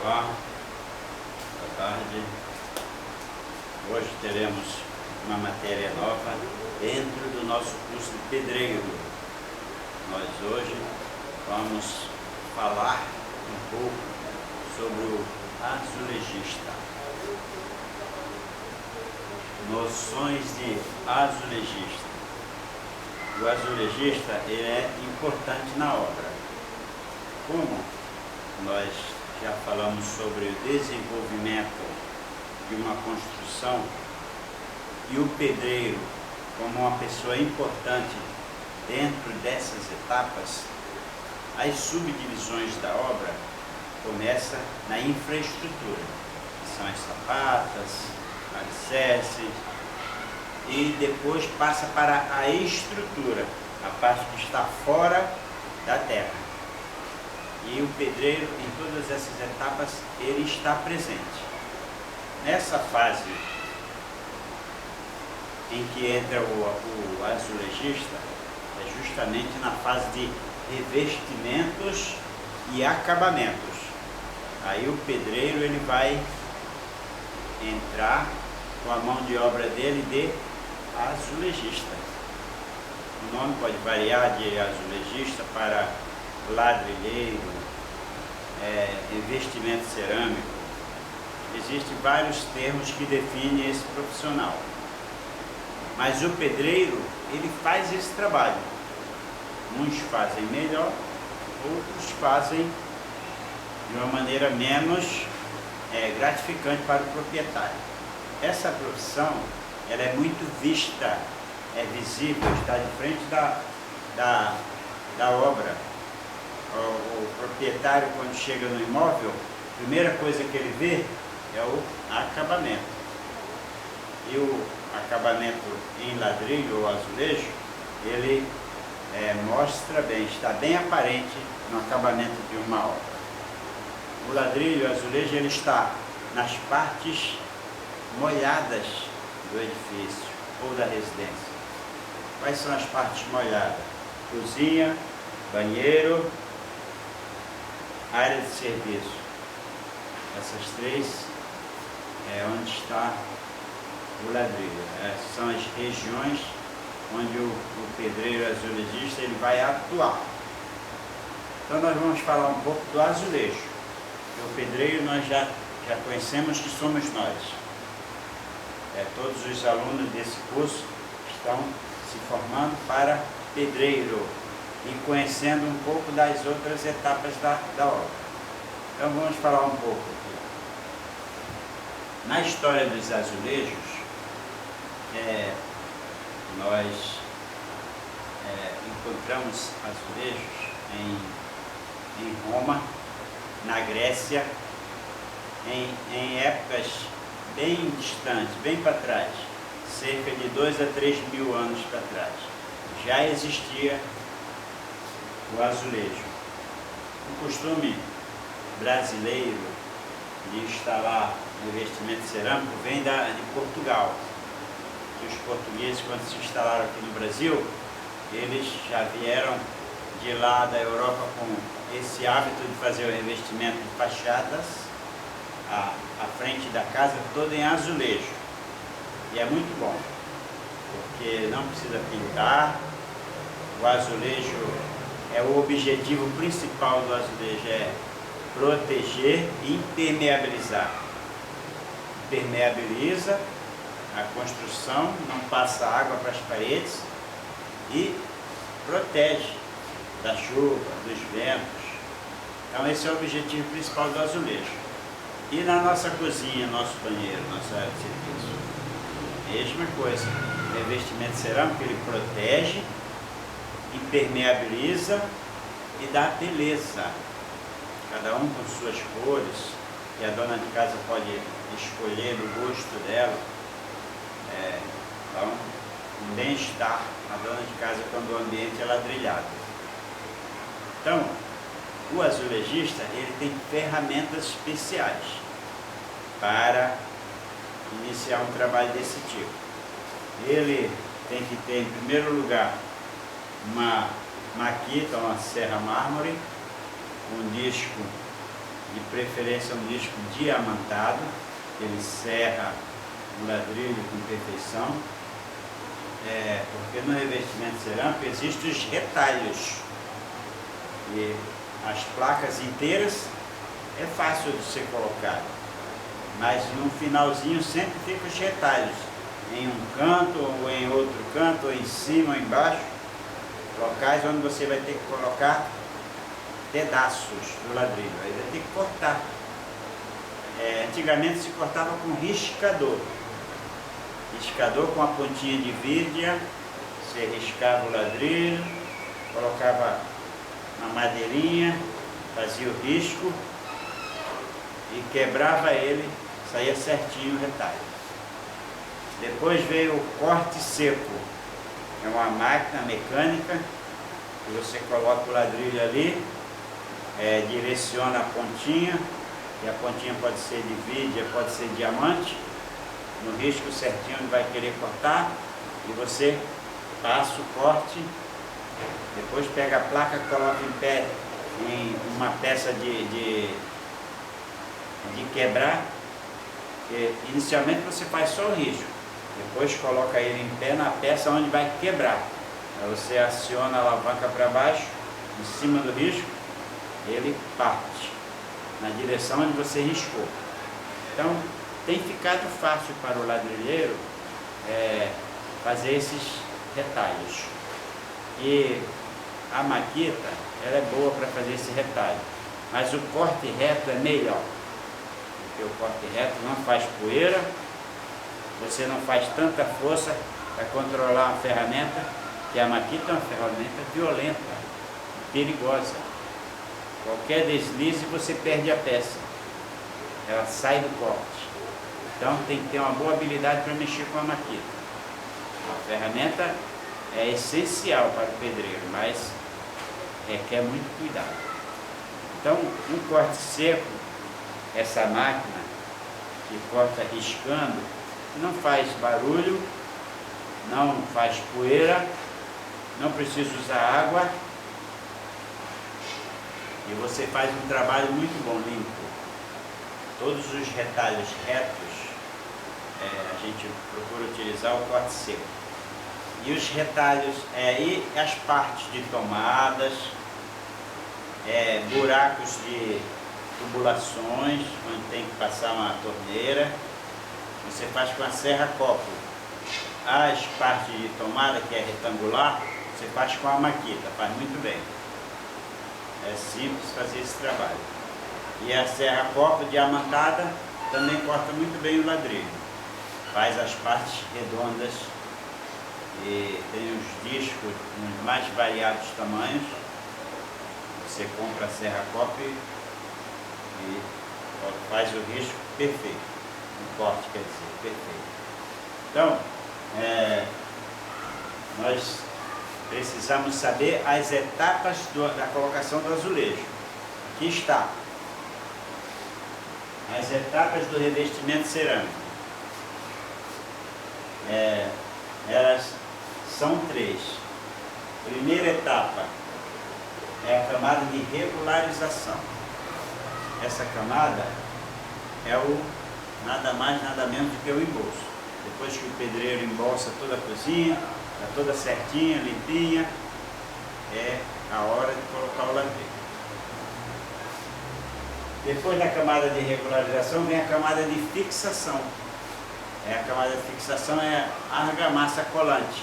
Olá, boa tarde. Hoje teremos uma matéria nova dentro do nosso curso de pedreiro. Nós hoje vamos falar um pouco sobre o azulejista. Noções de azulejista. O azulejista ele é importante na obra. Como nós já falamos sobre o desenvolvimento de uma construção e o pedreiro como uma pessoa importante dentro dessas etapas, as subdivisões da obra começam na infraestrutura, que são as sapatas, alicerces, e depois passa para a estrutura, a parte que está fora da terra. E o pedreiro, em todas essas etapas, ele está presente. Nessa fase em que entra o azulejista, é justamente na fase de revestimentos e acabamentos. Aí o pedreiro ele vai entrar com a mão de obra dele de azulejista. O nome pode variar de azulejista para ladrilheiro, revestimento cerâmico. Existem vários termos que definem esse profissional. Mas o pedreiro, ele faz esse trabalho. Uns fazem melhor, outros fazem de uma maneira menos gratificante para o proprietário. Essa profissão, ela é muito vista, é visível, está de frente da obra. O proprietário, quando chega no imóvel, a primeira coisa que ele vê é o acabamento. E o acabamento em ladrilho ou azulejo, ele mostra bem, está bem aparente no acabamento de uma obra. O ladrilho, o azulejo, ele está nas partes molhadas do edifício ou da residência. Quais são as partes molhadas? Cozinha, banheiro, área de serviço. Essas três é onde está o ladrilho. São as regiões onde o pedreiro azulejista ele vai atuar. Então nós vamos falar um pouco do azulejo. O pedreiro nós já conhecemos que somos nós. Todos os alunos desse curso estão se formando para pedreiro e conhecendo um pouco das outras etapas da obra. Então vamos falar um pouco aqui. Na história dos azulejos, nós encontramos azulejos em Roma, na Grécia, em épocas bem distantes, bem para trás, cerca de 2 a 3 mil anos para trás. Já existia o azulejo. O costume brasileiro de instalar revestimento cerâmico vem de Portugal. Os portugueses, quando se instalaram aqui no Brasil, eles já vieram de lá da Europa com esse hábito de fazer o revestimento de fachadas, a frente da casa toda em azulejo. E é muito bom, porque não precisa pintar. O azulejo o objetivo principal do azulejo é proteger e impermeabilizar. Impermeabiliza a construção, não passa água para as paredes e protege da chuva, dos ventos. Então esse é o objetivo principal do azulejo. E na nossa cozinha, nosso banheiro, nossa área de serviço, mesma coisa. O revestimento cerâmico ele protege, impermeabiliza e dá beleza. Cada um com suas cores, e a dona de casa pode escolher o gosto dela. Então, um bem-estar a dona de casa quando o ambiente é ladrilhado. Então, o azulejista ele tem ferramentas especiais para iniciar um trabalho desse tipo. Ele tem que ter, em primeiro lugar, uma maquita, uma serra mármore, um disco de preferência um disco diamantado, ele serra o ladrilho com perfeição, porque no revestimento cerâmico existem os retalhos, e as placas inteiras é fácil de ser colocado, mas no finalzinho sempre fica os retalhos, em um canto, ou em outro canto, ou em cima, ou embaixo, locais onde você vai ter que colocar pedaços do ladrilho, aí vai ter que cortar. Antigamente se cortava com riscador com a pontinha de vidia, você riscava o ladrilho, colocava uma madeirinha, fazia o risco e quebrava ele, saía certinho o retalho. Depois veio o corte seco, é uma máquina mecânica que você coloca o ladrilho ali, direciona a pontinha, e a pontinha pode ser de vidia, pode ser diamante, no risco certinho onde vai querer cortar, e você passa o corte, depois pega a placa, coloca em pé em uma peça de quebrar, que inicialmente você faz só o risco, depois coloca ele em pé na peça onde vai quebrar, aí você aciona a alavanca para baixo, em cima do risco, ele parte na direção onde você riscou. Então tem ficado fácil para o ladrilheiro fazer esses retalhos, e a maquita ela é boa para fazer esse retalho, mas o corte reto é melhor, porque o corte reto não faz poeira, você não faz tanta força para controlar uma ferramenta, que a maquita é uma ferramenta violenta, perigosa. Qualquer deslize você perde a peça, ela sai do corte. Então tem que ter uma boa habilidade para mexer com a maquita. A ferramenta é essencial para o pedreiro, mas requer muito cuidado. Então um corte seco, essa máquina que corta riscando, não faz barulho, não faz poeira, não precisa usar água, e você faz um trabalho muito bom, limpo. Todos os retalhos retos, a gente procura utilizar o corte seco. E os retalhos, e as partes de tomadas, buracos de tubulações, onde tem que passar uma torneira, você faz com a serra-copo. As partes de tomada, que é retangular, você faz com a maquita, faz muito bem. É simples fazer esse trabalho. E a serra-copo diamantada também corta muito bem o ladrilho. Faz as partes redondas e tem os discos nos mais variados tamanhos. Você compra a serra-copo e faz o risco perfeito. O corte, quer dizer, perfeito. Então, nós precisamos saber as etapas da colocação do azulejo. Aqui está. As etapas do revestimento cerâmico. Elas são 3. Primeira etapa é a camada de regularização. Essa camada é nada mais, nada menos do que o embolso. Depois que o pedreiro embolsa toda a cozinha, está toda certinha, limpinha, é a hora de colocar o ladrilho. Depois da camada de regularização vem a camada de fixação. A camada de fixação é a argamassa colante.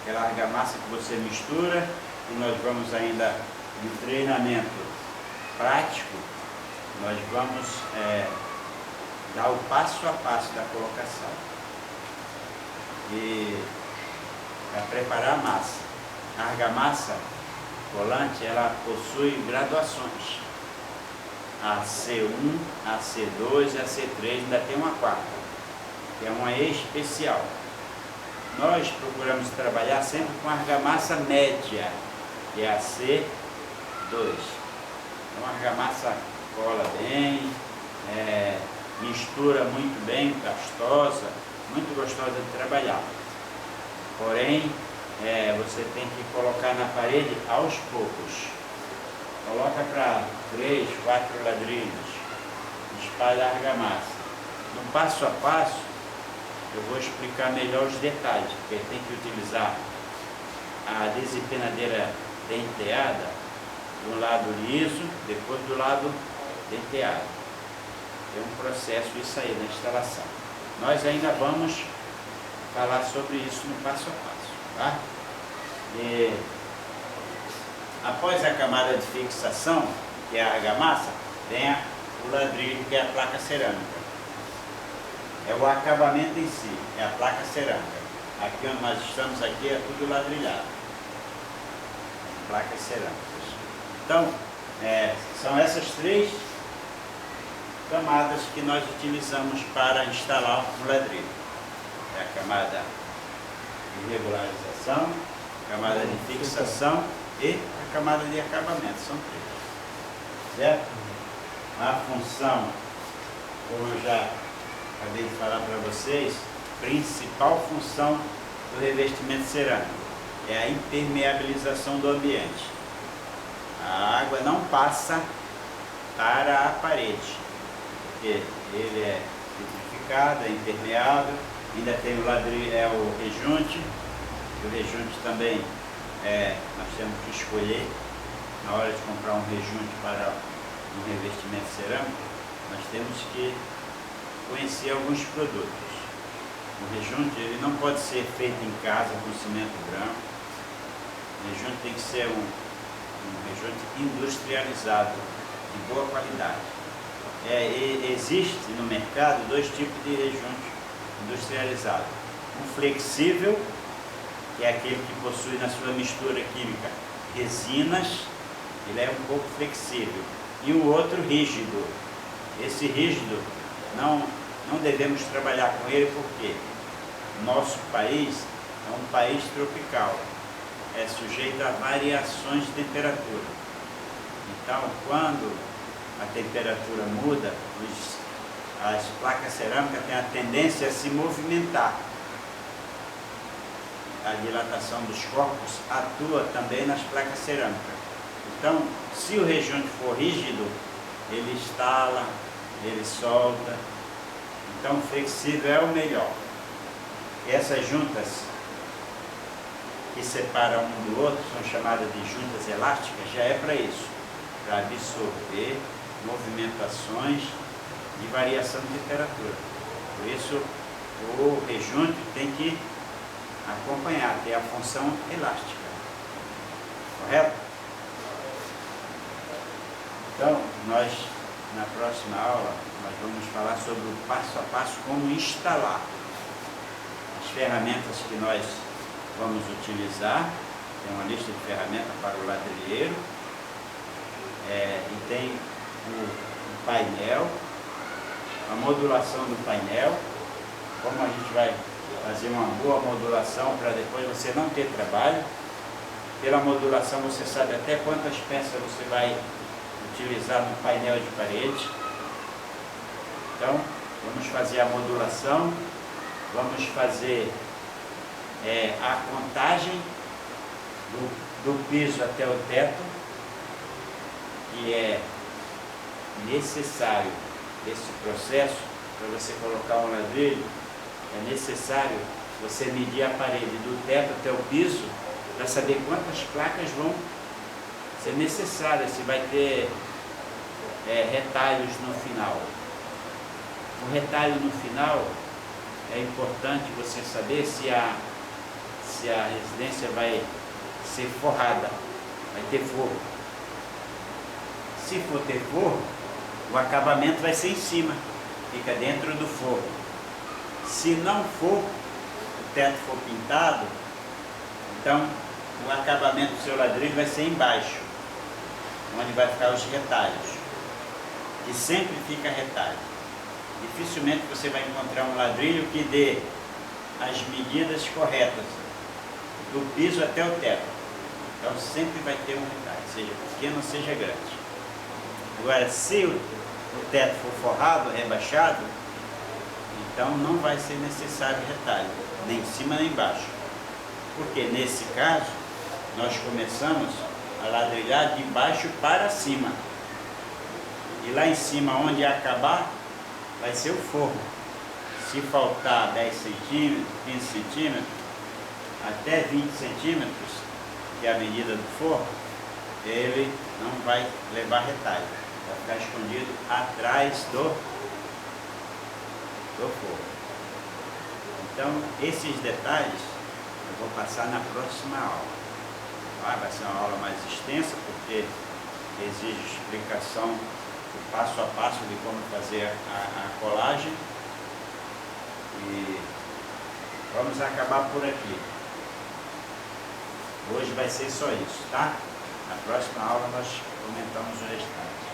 Aquela argamassa que você mistura, e nós vamos ainda no treinamento prático, nós vamos dar o passo a passo da colocação. E para preparar a massa. A argamassa colante, ela possui graduações. A C1, a C2, a C3, ainda tem uma quarta, que é uma especial. Nós procuramos trabalhar sempre com argamassa média, que é a C2. Então a argamassa cola bem, mistura muito bem, pastosa, muito gostosa de trabalhar. Porém, você tem que colocar na parede aos poucos. coloca para 3, 4 ladrilhos, espalha a argamassa. No passo a passo, eu vou explicar melhor os detalhes, porque tem que utilizar a desempenadeira denteada do lado liso, depois do lado denteado. É um processo isso aí na instalação. Nós ainda vamos falar sobre isso no passo a passo, tá? E após a camada de fixação, que é a argamassa, vem o ladrilho, que é a placa cerâmica. É o acabamento em si, é a placa cerâmica. Aqui onde nós estamos aqui é tudo ladrilhado. Placas cerâmicas. Então, são essas 3 camadas que nós utilizamos para instalar um ladrilho. É a camada de regularização, a camada de fixação e a camada de acabamento. São 3. Certo? A função, como eu já acabei de falar para vocês, principal função do revestimento cerâmico é a impermeabilização do ambiente. A água não passa para a parede, porque ele é vitrificado, é impermeável, ainda tem o ladrilho, o rejunte. O rejunte também, nós temos que escolher, na hora de comprar um rejunte para um revestimento cerâmico, nós temos que conhecer alguns produtos. O rejunte ele não pode ser feito em casa com cimento branco. O rejunte tem que ser um rejunte industrializado, de boa qualidade. Existe no mercado 2 tipos de rejunte industrializado. Um flexível, que é aquele que possui na sua mistura química resinas, ele é um pouco flexível. E o outro rígido. Esse rígido não devemos trabalhar com ele porque nosso país é um país tropical, é sujeito a variações de temperatura. Então, quando a temperatura muda, as placas cerâmicas têm a tendência a se movimentar. A dilatação dos corpos atua também nas placas cerâmicas. Então, se o rejunte for rígido, ele estala, ele solta. Então, flexível é o melhor. Essas juntas que separam um do outro são chamadas de juntas elásticas, já é para isso, para absorver movimentações de variação de temperatura. Por isso, o rejunte tem que acompanhar, ter a função elástica. Correto? Então, nós, na próxima aula, nós vamos falar sobre o passo a passo, como instalar as ferramentas que nós vamos utilizar. Tem uma lista de ferramentas para o ladrilheiro, e tem o painel, a modulação do painel, como a gente vai fazer uma boa modulação para depois você não ter trabalho. Pela modulação você sabe até quantas peças você vai utilizar no painel de parede. Então, vamos fazer a modulação, vamos fazer a contagem do piso até o teto, que é necessário esse processo. Para você colocar um ladrilho, é necessário você medir a parede do teto até o piso para saber quantas placas vão ser necessárias, se vai ter retalhos no final. O retalho no final é importante você saber se a residência vai ser forrada, vai ter forro. Se for ter forro, o acabamento vai ser em cima, fica dentro do forro. Se não for, o teto for pintado, então o acabamento do seu ladrilho vai ser embaixo, onde vai ficar os retalhos, que sempre fica retalho. Dificilmente você vai encontrar um ladrilho que dê as medidas corretas, do piso até o teto. Então sempre vai ter um retalho, seja pequeno ou seja grande. Agora, se o teto for forrado, rebaixado, então não vai ser necessário retalho, nem em cima nem embaixo. Porque nesse caso, nós começamos ladrilhado de baixo para cima. E lá em cima, onde acabar, vai ser o forro. Se faltar 10 centímetros, 15 centímetros, até 20 centímetros, que é a medida do forro, ele não vai levar retalho. Vai ficar escondido atrás do forro. Então, esses detalhes eu vou passar na próxima aula. Vai ser uma aula mais extensa, porque exige explicação do passo a passo de como fazer a colagem. E vamos acabar por aqui. Hoje vai ser só isso, tá? Na próxima aula nós comentamos o restante.